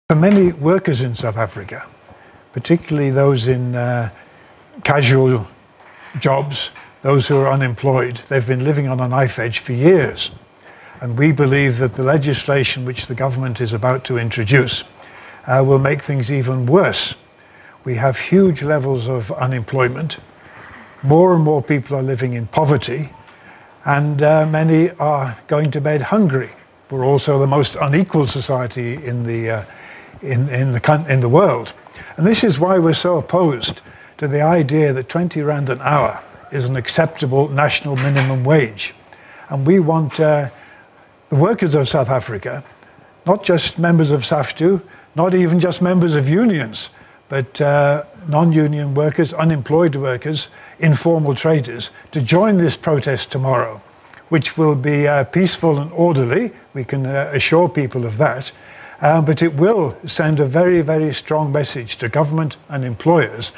For many workers in South Africa, particularly those in casual jobs, those who are unemployed, they've been living on a knife edge for years. And we believe that the legislation which the government is about to introduce will make things even worse. We have huge levels of unemployment. More and more people are living in poverty, and many are going to bed hungry. We're also the most unequal society in the world. And this is why we're so opposed to the idea that 20 rand an hour is an acceptable national minimum wage. And we want the workers of South Africa, not just members of SAFTU, not even just members of unions, but non-union workers, unemployed workers, informal traders, to join this protest tomorrow, which will be peaceful and orderly. We can assure people of that. But it will send a very, very strong message to government and employers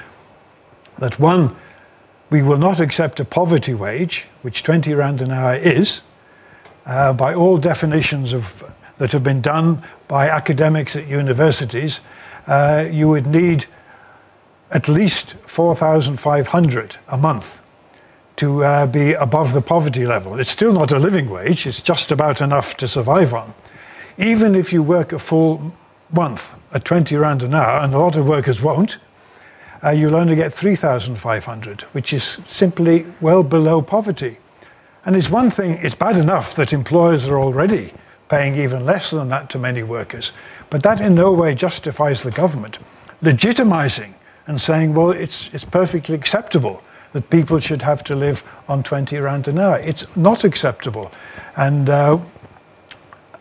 that, one, we will not accept a poverty wage, which 20 rand an hour is. By all definitions that have been done by academics at universities, you would need at least 4,500 a month to be above the poverty level. It's still not a living wage, it's just about enough to survive on. Even if you work a full month at 20 rand an hour, and a lot of workers won't, you'll only get 3,500, which is simply well below poverty. And it's one thing, it's bad enough that employers are already paying even less than that to many workers, but that in no way justifies the government legitimizing and saying, well, it's perfectly acceptable that people should have to live on 20 rand an hour. It's not acceptable. And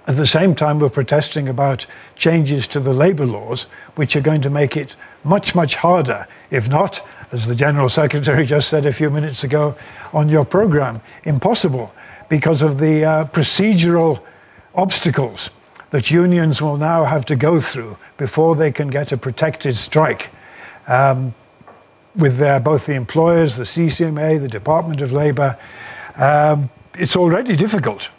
at the same time, we're protesting about changes to the labour laws, which are going to make it much, much harder, if not, as the General Secretary just said a few minutes ago on your programme, impossible, because of the procedural obstacles that unions will now have to go through before they can get a protected strike with both the employers, the CCMA, the Department of Labour. It's already difficult.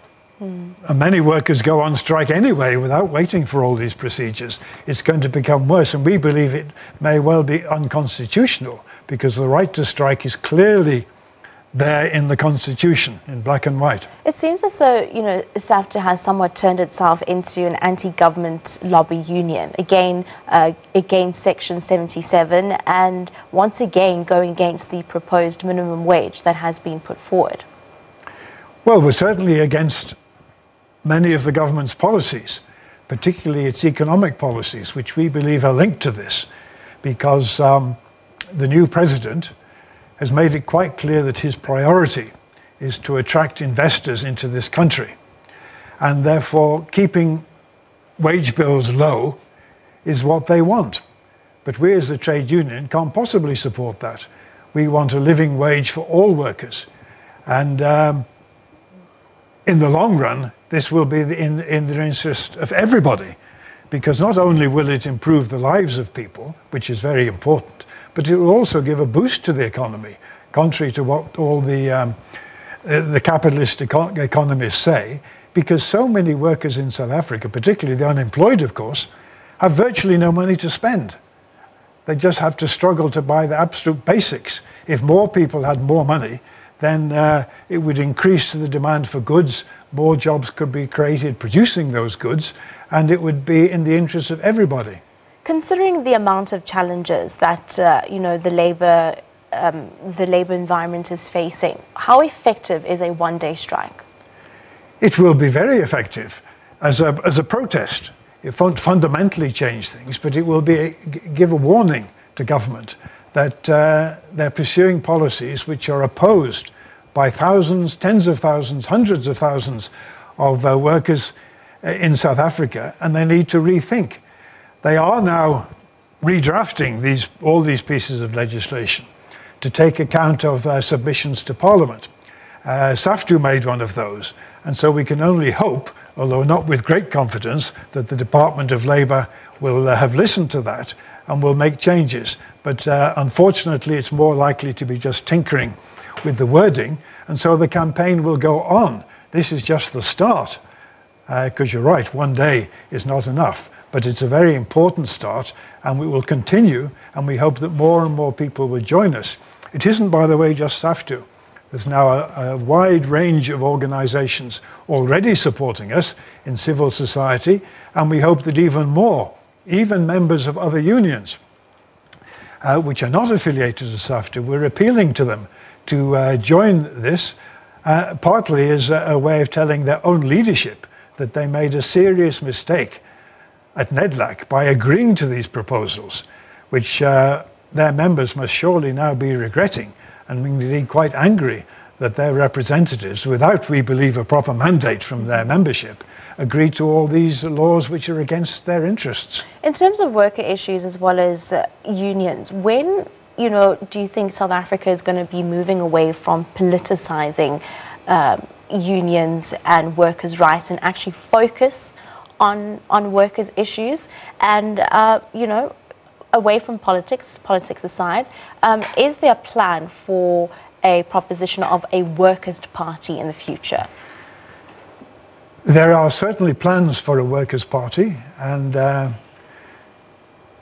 And many workers go on strike anyway without waiting for all these procedures. It's going to become worse, and we believe it may well be unconstitutional, because the right to strike is clearly there in the Constitution, in black and white. It seems as though, SAFTU has somewhat turned itself into an anti-government lobby union, again against Section 77, and once again going against the proposed minimum wage that has been put forward. Well, we're certainly against many of the government's policies, particularly its economic policies, which we believe are linked to this, because the new president has made it quite clear that his priority is to attract investors into this country. And therefore, keeping wage bills low is what they want. But we as a trade union can't possibly support that. We want a living wage for all workers. And in the long run, this will be in the interest of everybody, because not only will it improve the lives of people, which is very important, but it will also give a boost to the economy, contrary to what all the capitalist economists say, because so many workers in South Africa, particularly the unemployed, of course, have virtually no money to spend. They just have to struggle to buy the absolute basics. If more people had more money, then it would increase the demand for goods, more jobs could be created producing those goods, and it would be in the interest of everybody. Considering the amount of challenges that the labor environment is facing, how effective is a one-day strike? It will be very effective as a protest. It won't fundamentally change things, but it will give a warning to government that they're pursuing policies which are opposed by thousands, tens of thousands, hundreds of thousands of workers in South Africa, and they need to rethink. They are now redrafting all these pieces of legislation to take account of submissions to Parliament. SAFTU made one of those, and so we can only hope, although not with great confidence, that the Department of Labour will have listened to that and will make changes. But unfortunately, it's more likely to be just tinkering with the wording, and so the campaign will go on. This is just the start, because you're right, one day is not enough. but it's a very important start, and we will continue, and we hope that more and more people will join us. It isn't, by the way, just SAFTU. There's now a wide range of organizations already supporting us in civil society, and we hope that even more, even members of other unions, which are not affiliated to SAFTU, we're appealing to them to join this, partly as a way of telling their own leadership that they made a serious mistake at NEDLAC by agreeing to these proposals, which their members must surely now be regretting and indeed quite angry that their representatives, without, we believe, a proper mandate from their membership, agree to all these laws which are against their interests. In terms of worker issues as well as unions, when, do you think South Africa is going to be moving away from politicizing unions and workers' rights and actually focus on workers' issues and, away from politics aside, is there a plan for a proposition of a workers' party in the future? There are certainly plans for a workers' party, and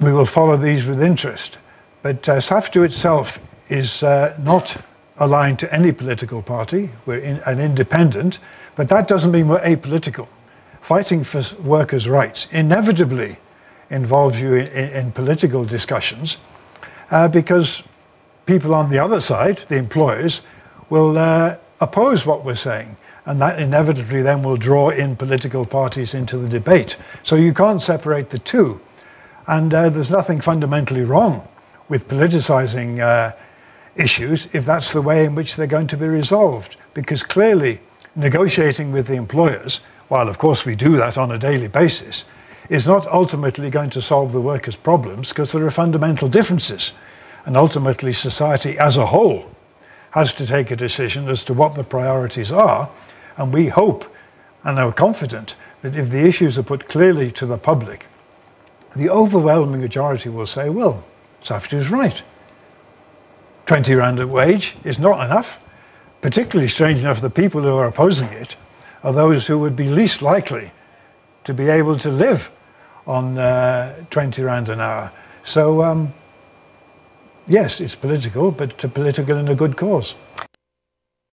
we will follow these with interest. But SAFTU itself is not aligned to any political party. We're an independent, but that doesn't mean we're apolitical. Fighting for workers' rights inevitably involves you in political discussions because people on the other side, the employers, will oppose what we're saying, and that inevitably then will draw in political parties into the debate. So you can't separate the two, and there's nothing fundamentally wrong with politicizing issues if that's the way in which they're going to be resolved, because clearly negotiating with the employers, while of course we do that on a daily basis, is not ultimately going to solve the workers' problems, because there are fundamental differences. And ultimately society as a whole has to take a decision as to what the priorities are. And we hope and are confident that if the issues are put clearly to the public, the overwhelming majority will say, well, SAFTU is right. 20 rand a wage is not enough. Particularly strange enough, the people who are opposing it are those who would be least likely to be able to live on 20 rand an hour. So yes, it's political, but political in a good cause.